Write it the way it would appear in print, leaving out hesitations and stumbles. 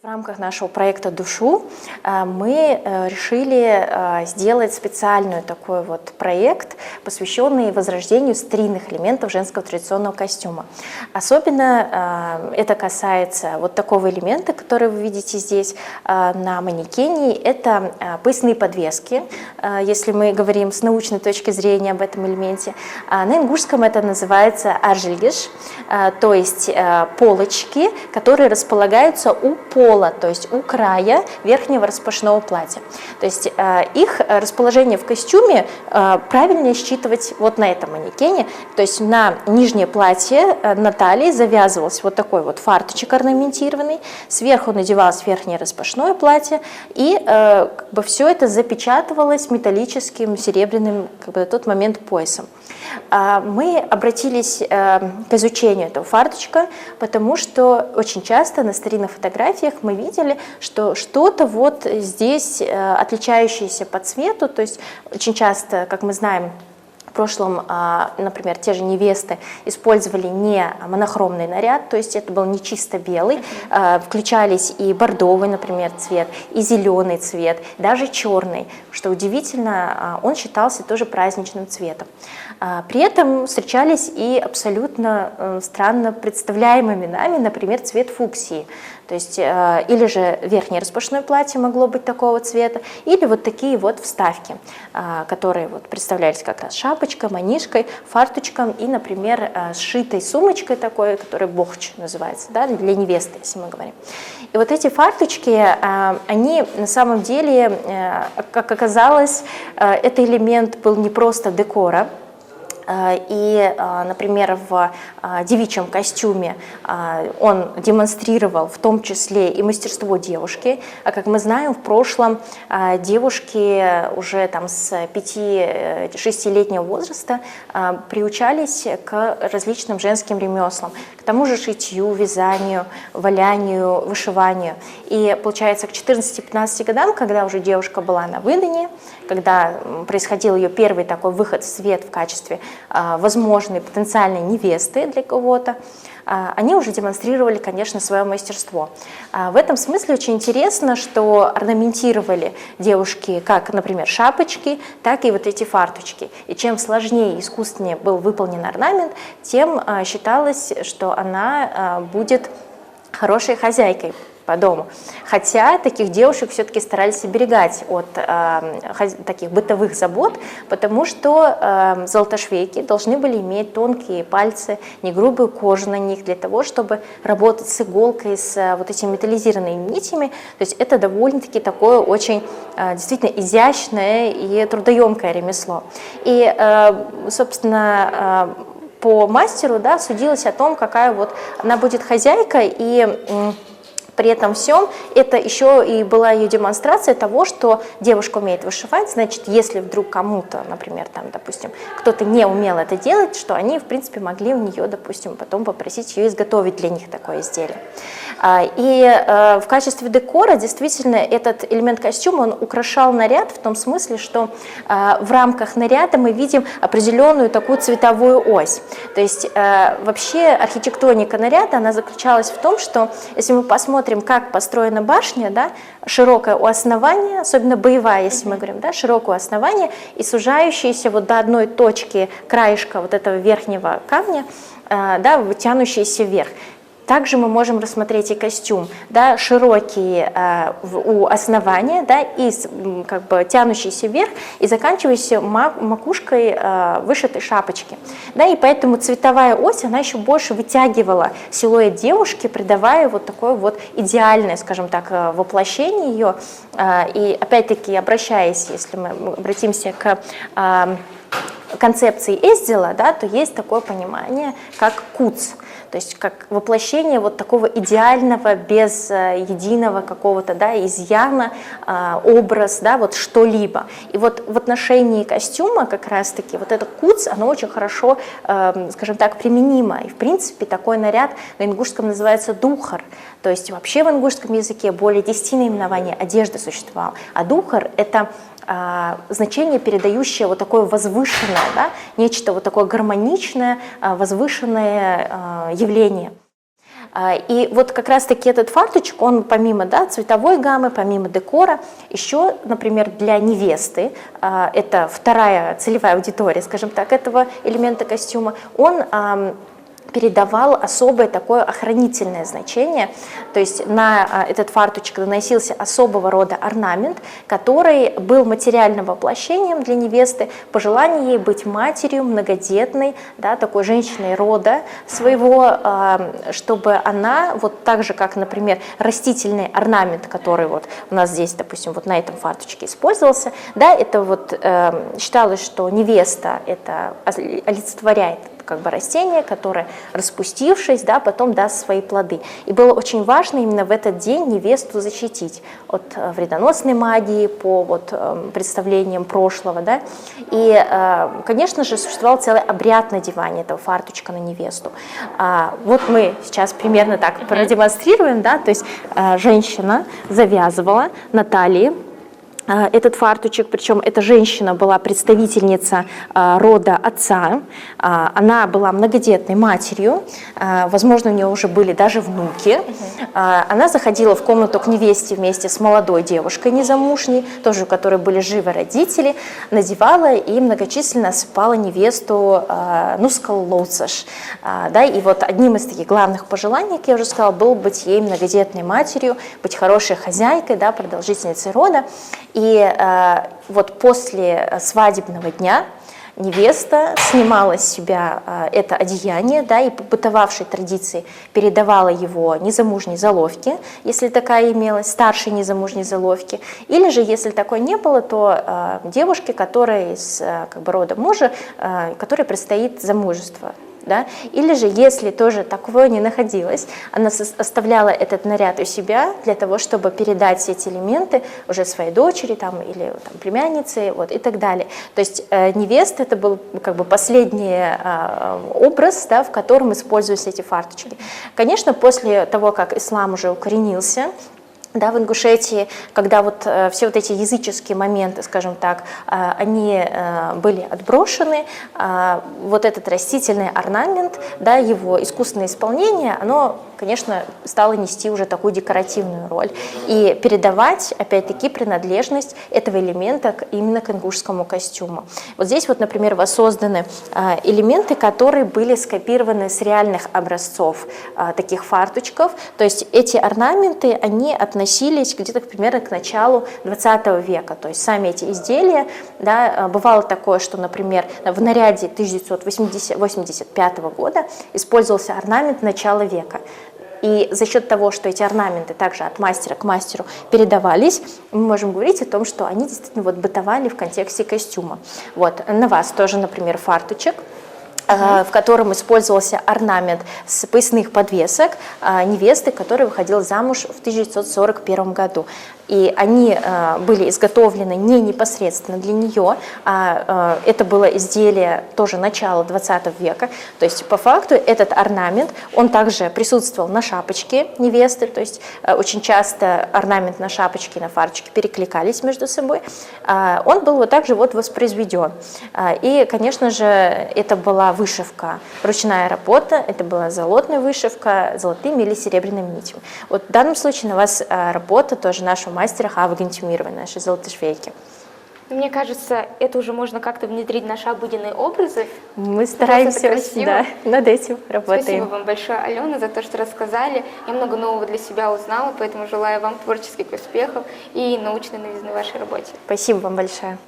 В рамках нашего проекта «Душу» мы решили сделать специальный такой вот проект, посвященный возрождению стрийных элементов женского традиционного костюма. Особенно это касается вот такого элемента, который вы видите здесь на манекене. Это поясные подвески, если мы говорим с научной точки зрения об этом элементе. На ингушском это называется аржилгиш, то есть полочки, которые располагаются у пола, то есть у края верхнего распашного платья. То есть их расположение в костюме правильнее считывать вот на этом манекене. То есть на нижнее платье на талии завязывался вот такой вот фарточек орнаментированный, сверху надевалось верхнее распашное платье, и как бы все это запечатывалось металлическим серебряным на тот момент поясом. Мы обратились к изучению этого фарточка, потому что очень часто на старинных фотографиях мы видели, что что-то вот здесь отличающееся по цвету, то есть очень часто, как мы знаем, в прошлом, например, те же невесты использовали не монохромный наряд, то есть это был не чисто белый, включались и бордовый, например, цвет, и зеленый цвет, даже черный, что удивительно, он считался тоже праздничным цветом. При этом встречались и абсолютно странно представляемыми нами, например, цвет фуксии. То есть или же верхнее распашное платье могло быть такого цвета, или вот такие вот вставки, которые вот представлялись как раз шапочкой, манишкой, фарточком и, например, сшитой сумочкой такой, которая бохч называется, да, для невесты, если мы говорим. И вот эти фарточки, они на самом деле, как оказалось, этот элемент был не просто декора. И, например, в девичьем костюме он демонстрировал в том числе и мастерство девушки. А как мы знаем, в прошлом девушки уже там с 5-6-летнего возраста приучались к различным женским ремеслам, к тому же шитью, вязанию, валянию, вышиванию. И получается, к 14-15 годам, когда уже девушка была на выдане, когда происходил ее первый такой выход в свет в качестве возможной потенциальной невесты для кого-то, они уже демонстрировали, конечно, свое мастерство. В этом смысле очень интересно, что орнаментировали девушки как, например, шапочки, так и вот эти фарточки. И чем сложнее и искусственнее был выполнен орнамент, тем считалось, что она будет хорошей хозяйкой по дому. Хотя таких девушек все-таки старались оберегать от таких бытовых забот, потому что золотошвейки должны были иметь тонкие пальцы, не грубую кожу на них, для того, чтобы работать с иголкой, с вот этими металлизированными нитями. То есть это довольно-таки такое очень действительно изящное и трудоемкое ремесло. И, собственно, по мастеру, да, судилось о том, какая вот она будет хозяйка, и при этом всем это еще и была ее демонстрация того, что девушка умеет вышивать, значит, если вдруг кому-то, например, там, допустим, кто-то не умел это делать, что они, в принципе, могли у нее, допустим, потом попросить ее изготовить для них такое изделие. И в качестве декора действительно этот элемент костюма, он украшал наряд в том смысле, что в рамках наряда мы видим определенную такую цветовую ось. То есть вообще архитектоника наряда, она заключалась в том, что если мы посмотрим, как построена башня, да, широкая у основания, особенно боевая, если мы говорим, да, широкое основание и сужающееся вот до одной точки краешка вот этого верхнего камня, да, вытянущееся вверх. Также мы можем рассмотреть и костюм, да, широкий у основания, да, и как бы тянущийся вверх и заканчивающийся макушкой вышитой шапочки. Да, и поэтому цветовая ось, она еще больше вытягивала силуэт девушки, придавая вот такое вот идеальное, скажем так, воплощение ее. И опять-таки, обращаясь, если мы обратимся к концепции Эсдила, да, то есть такое понимание, как куц. То есть как воплощение вот такого идеального, без единого какого-то, да, изъяна, образ, да, вот что-либо. И вот в отношении костюма как раз-таки вот этот куц, оно очень хорошо, скажем так, применимо. И в принципе такой наряд на ингушском называется духар. То есть вообще в ингушском языке более 10 наименований одежды существовало. А духар – это значение, передающее вот такое возвышенное, да, нечто вот такое гармоничное, возвышенное явление. И вот как раз-таки этот фарточек, он помимо, да, цветовой гаммы, помимо декора, еще, например, для невесты, это вторая целевая аудитория, скажем так, этого элемента костюма, он передавал особое такое охранительное значение, то есть на этот фарточек наносился особого рода орнамент, который был материальным воплощением для невесты, пожелание ей быть матерью, многодетной, да, такой женщиной рода своего, чтобы она, вот так же, как, например, растительный орнамент, который вот у нас здесь, допустим, вот на этом фарточке использовался, да, это вот считалось, что невеста это олицетворяет как бы растение, которое, распустившись, да, потом даст свои плоды. И было очень важно именно в этот день невесту защитить от вредоносной магии по вот, представлениям прошлого. Да. И, конечно же, существовал целый обряд надевания этого фарточка на невесту. Вот мы сейчас примерно так продемонстрируем, да, то есть женщина завязывала на талии этот фарточек, причем эта женщина была представительница рода отца, она была многодетной матерью, возможно, у нее уже были даже внуки. Она заходила в комнату к невесте вместе с молодой девушкой незамужней, тоже у которой были живы родители, надевала и многочисленно осыпала невесту нускаллоцаш. Да, и вот одним из таких главных пожеланий, как я уже сказала, было быть ей многодетной матерью, быть хорошей хозяйкой, да, продолжительницей рода. И вот после свадебного дня невеста снимала с себя это одеяние, да, и по бытовавшей традиции передавала его незамужней заловке, если такая имелась, старшей незамужней заловке, или же, если такой не было, то девушке, которая из как бы, рода мужа, которой предстоит замужество. Да? Или же, если тоже такого не находилось, она оставляла этот наряд у себя для того, чтобы передать все эти элементы уже своей дочери там, или там, племяннице вот, и так далее. То есть невеста — это был как бы последний образ, да, в котором используются эти фарточки. Конечно, после того, как ислам уже укоренился, да, в Ингушетии, когда вот все вот эти языческие моменты, скажем так, они были отброшены, вот этот растительный орнамент, да, его искусственное исполнение, оно, конечно, стало нести уже такую декоративную роль и передавать, опять-таки, принадлежность этого элемента именно к ингушскому костюму. Вот здесь вот, например, воссозданы элементы, которые были скопированы с реальных образцов таких фарточков, то есть эти орнаменты, они относились где-то примерно к началу 20 века. То есть сами эти изделия, да, бывало такое, что, например, в наряде 1985 года использовался орнамент начала века. И за счет того, что эти орнаменты также от мастера к мастеру передавались, мы можем говорить о том, что они действительно вот бытовали в контексте костюма. Вот, на вас тоже, например, фарточек, в котором использовался орнамент с поясных подвесок невесты, которая выходила замуж в 1941 году. И они были изготовлены не непосредственно для нее, а это было изделие тоже начала 20 века. То есть по факту этот орнамент, он также присутствовал на шапочке невесты, то есть очень часто орнамент на шапочке и на фарточке перекликались между собой. Он был вот также вот воспроизведен. И, конечно же, это была вышивка, ручная работа, это была золотная вышивка золотыми или серебряными нитями. Вот в данном случае на вас работа тоже нашего мастера Хавы Гентимировой, нашей золотошвейки. Мне кажется, это уже можно как-то внедрить в наши обыденные образы. Мы стараемся очень, да, над этим работаем. Спасибо вам большое, Алена, за то, что рассказали. Я много нового для себя узнала, поэтому желаю вам творческих успехов и научной новизны в вашей работе. Спасибо вам большое.